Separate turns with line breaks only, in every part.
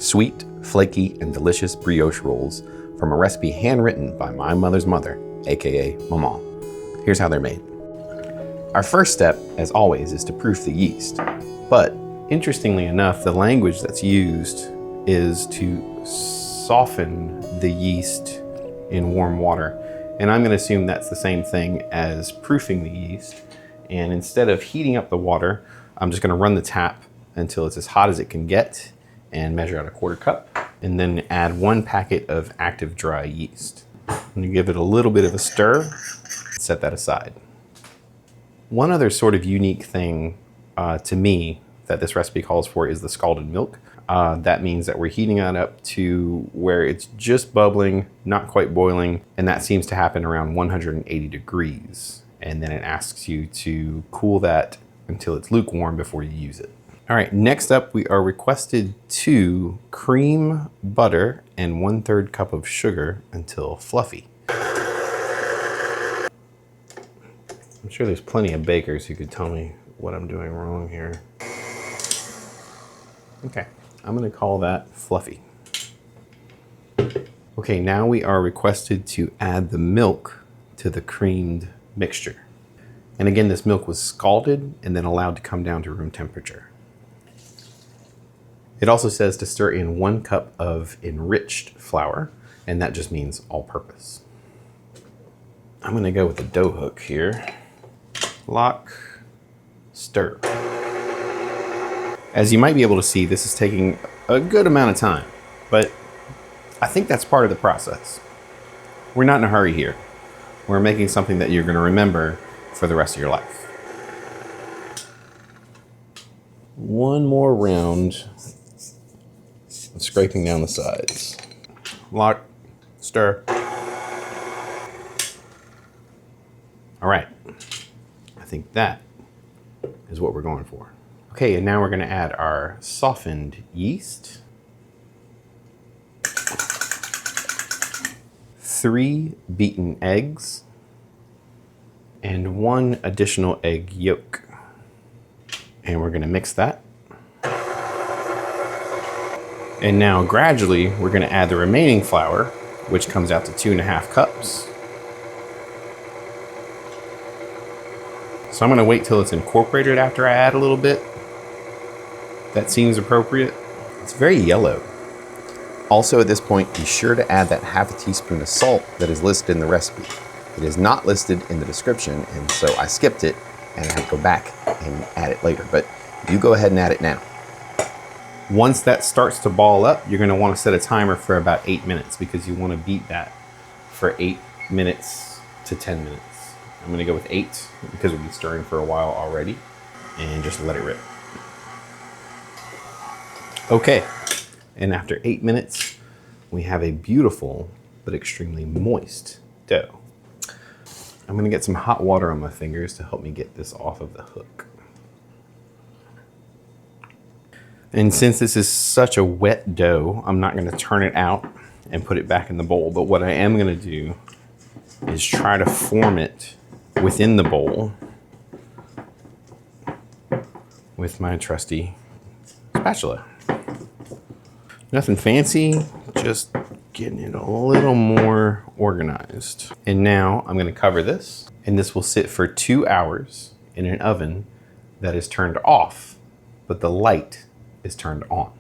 Sweet, flaky, and delicious brioche rolls from a recipe handwritten by my mother's mother, aka Maman. Here's how they're made. Our first step, as always, is to proof the yeast. But interestingly enough, the language that's used is to soften the yeast in warm water. And I'm going to assume that's the same thing as proofing the yeast. And instead of heating up the water, I'm just going to run the tap until it's as hot as it can get and measure out a 1/4 cup, and then add 1 packet of active dry yeast. I'm going to give it a little bit of a stir, set that aside. One other sort of unique thing to me that this recipe calls for is the scalded milk. That means that we're heating it up to where it's just bubbling, not quite boiling, and that seems to happen around 180 degrees. And then it asks you to cool that until it's lukewarm before you use it. All right, next up we are requested to cream butter and 1/3 cup of sugar until fluffy. I'm sure there's plenty of bakers who could tell me what I'm doing wrong here. Okay, I'm gonna call that fluffy. Okay, now we are requested to add the milk to the creamed mixture. And again, this milk was scalded and then allowed to come down to room temperature. It also says to stir in 1 cup of enriched flour, and that just means all-purpose. I'm gonna go with the dough hook here. Lock, stir. As you might be able to see, this is taking a good amount of time, but I think that's part of the process. We're not in a hurry here. We're making something that you're gonna remember for the rest of your life. One more round of scraping down the sides. Lock, stir. All right, I think that is what we're going for. Okay, and now we're gonna add our softened yeast. 3 beaten eggs and 1 additional egg yolk. And we're gonna mix that. And now gradually, we're gonna add the remaining flour, which comes out to 2.5 cups. So I'm gonna wait till it's incorporated after I add a little bit. That seems appropriate. It's very yellow. Also at this point, be sure to add that 1/2 teaspoon of salt that is listed in the recipe. It is not listed in the description, and so I skipped it and I have to go back and add it later, but you go ahead and add it now. Once that starts to ball up, you're gonna wanna set a timer for about 8 minutes because you wanna beat that for 8 minutes to 10 minutes. I'm gonna go with 8 because we'll be stirring for a while already, and just let it rip. Okay, and after 8 minutes, we have a beautiful but extremely moist dough. I'm gonna get some hot water on my fingers to help me get this off of the hook. And since this is such a wet dough, I'm not gonna turn it out and put it back in the bowl, but what I am gonna do is try to form it within the bowl with my trusty spatula. Nothing fancy, just getting it a little more organized. And now I'm gonna cover this, and this will sit for 2 hours in an oven that is turned off, but the light is turned on.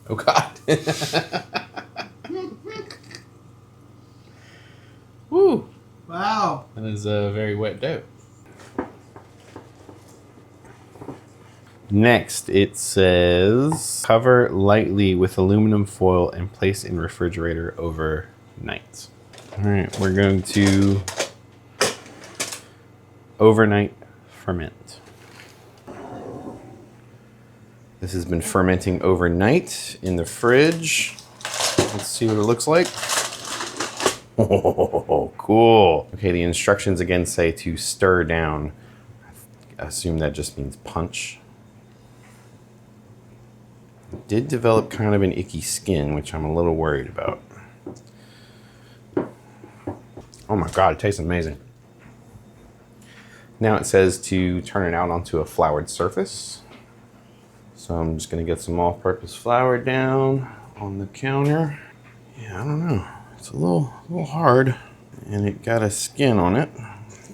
Oh God. Woo.
Wow.
That is a very wet dough. Next, it says, cover lightly with aluminum foil and place in refrigerator overnight. All right, we're going to overnight ferment. This has been fermenting overnight in the fridge. Let's see what it looks like. Oh, cool. Okay, the instructions again say to stir down. I assume that just means punch. It did develop kind of an icky skin, which I'm a little worried about. Oh my God, it tastes amazing. Now it says to turn it out onto a floured surface. So I'm just gonna get some all-purpose flour down on the counter. Yeah, I don't know. It's a little hard, and it got a skin on it.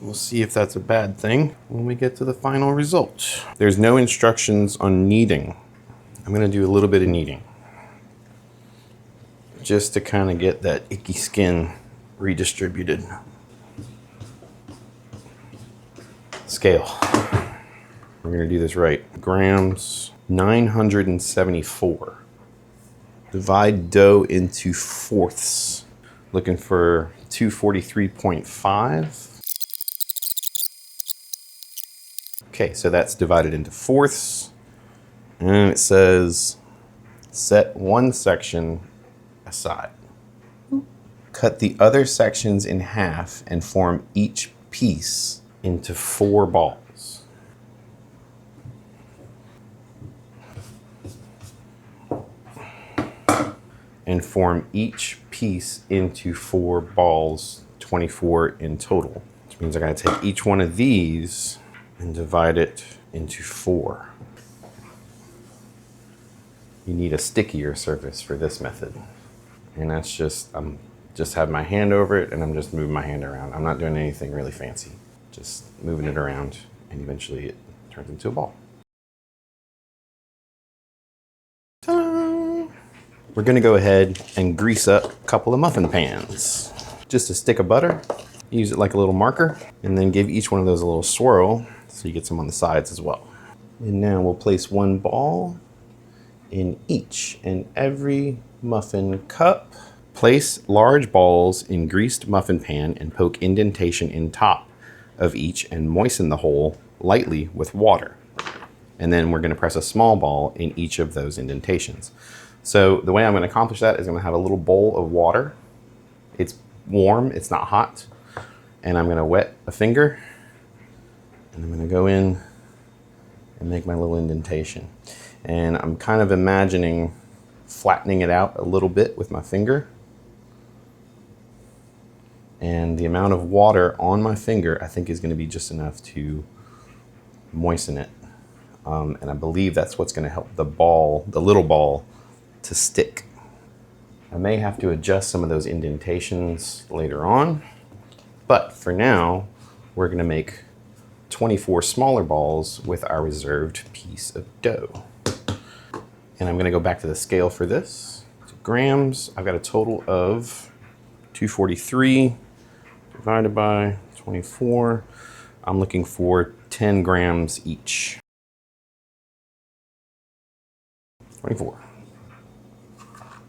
We'll see if that's a bad thing when we get to the final result. There's no instructions on kneading. I'm gonna do a little bit of kneading, just to kind of get that icky skin redistributed. Scale. We're gonna do this right. Grams, 974. Divide dough into fourths. Looking for 243.5. Okay, so that's divided into fourths. And it says, set one section aside. Cut the other sections in half and form each piece into 4 balls. And form each piece into 4 balls, 24 in total. Which means I gotta take each one of these and divide it into 4. You need a stickier surface for this method. And that's just, I'm just have my hand over it and I'm just moving my hand around. I'm not doing anything really fancy. Just moving it around and eventually it turns into a ball. Ta-da! We're gonna go ahead and grease up a couple of muffin pans. Just a stick of butter, use it like a little marker, and then give each one of those a little swirl so you get some on the sides as well. And now we'll place 1 ball in each and every muffin cup. Place large balls in greased muffin pan and poke indentation in top of each and moisten the hole lightly with water. And then we're gonna press a small ball in each of those indentations. So the way I'm gonna accomplish that is I'm gonna have a little bowl of water. It's warm, it's not hot. And I'm gonna wet a finger and I'm gonna go in and make my little indentation. And I'm kind of imagining flattening it out a little bit with my finger. And the amount of water on my finger, I think, is gonna be just enough to moisten it. And I believe that's what's gonna help the ball, the little ball, to stick. I may have to adjust some of those indentations later on, but for now, we're gonna make 24 smaller balls with our reserved piece of dough. And I'm gonna go back to the scale for this. So grams, I've got a total of 243 divided by 24. I'm looking for 10 grams each. 24.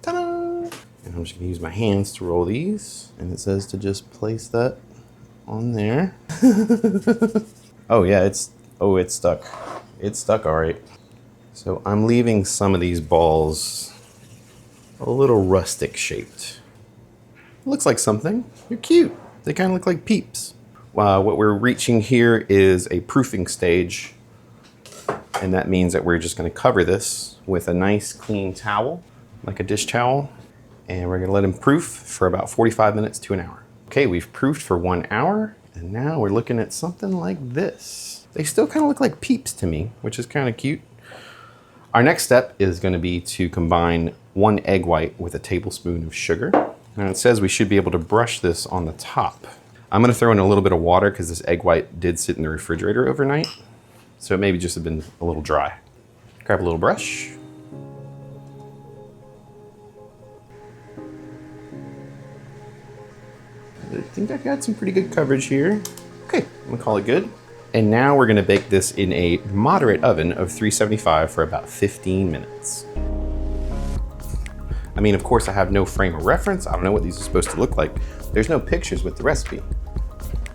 Ta-da! And I'm just gonna use my hands to roll these. And it says to just place that on there. Oh yeah, it's stuck. It's stuck all right. So I'm leaving some of these balls a little rustic shaped. Looks like something. They're cute. They kind of look like peeps. What we're reaching here is a proofing stage. And that means that we're just gonna cover this with a nice clean towel, like a dish towel. And we're gonna let them proof for about 45 minutes to an hour. Okay, we've proofed for 1 hour. And now we're looking at something like this. They still kind of look like peeps to me, which is kind of cute. Our next step is going to be to combine 1 egg white with a tablespoon of sugar. Now it says we should be able to brush this on the top. I'm going to throw in a little bit of water because this egg white did sit in the refrigerator overnight. So it maybe just have been a little dry. Grab a little brush. I think I've got some pretty good coverage here. Okay, I'm gonna call it good. And now we're gonna bake this in a moderate oven of 375 for about 15 minutes. I mean, of course, I have no frame of reference. I don't know what these are supposed to look like. There's no pictures with the recipe.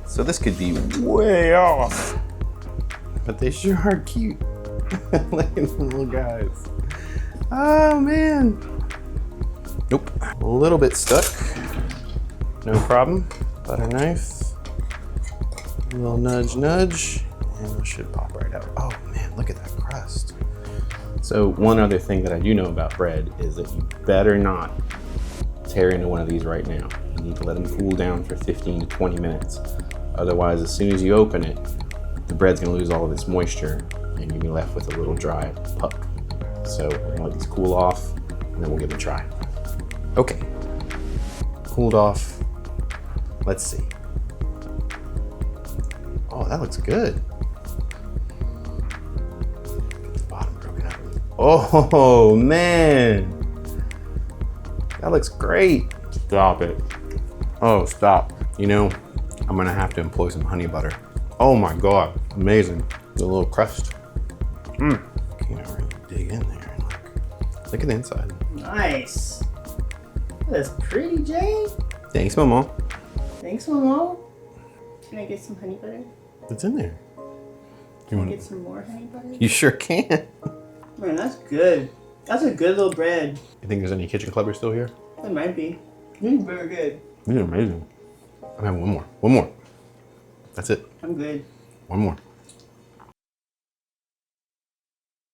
So this could be way off. But they sure are cute. Look at the little guys. Oh man. Nope, a little bit stuck. No problem. Butter knife. A little nudge, nudge, and it should pop right out. Oh man, look at that crust. So one other thing that I do know about bread is that you better not tear into one of these right now. You need to let them cool down for 15 to 20 minutes. Otherwise, as soon as you open it, the bread's gonna lose all of its moisture and you'll be left with a little dry puck. So we're gonna let these cool off and then we'll give it a try. Okay, cooled off. Let's see. Oh, that looks good. Get the bottom broken out. Oh man, that looks great. Stop it. Oh, stop. You know, I'm gonna have to employ some honey butter. Oh my God, amazing. The little crust. Can't really dig in there and look at the inside.
Nice. That's pretty, Jay.
Thanks, Maman.
Thanks, Maman. Can I get some honey butter?
What's in there?
Can I get some more honey butter?
You sure can.
Man, that's good. That's a good little bread.
You think there's any kitchen clubbers still here?
It might be. This is very good.
These are amazing. I'm having one more. One more. That's it.
I'm good.
One more.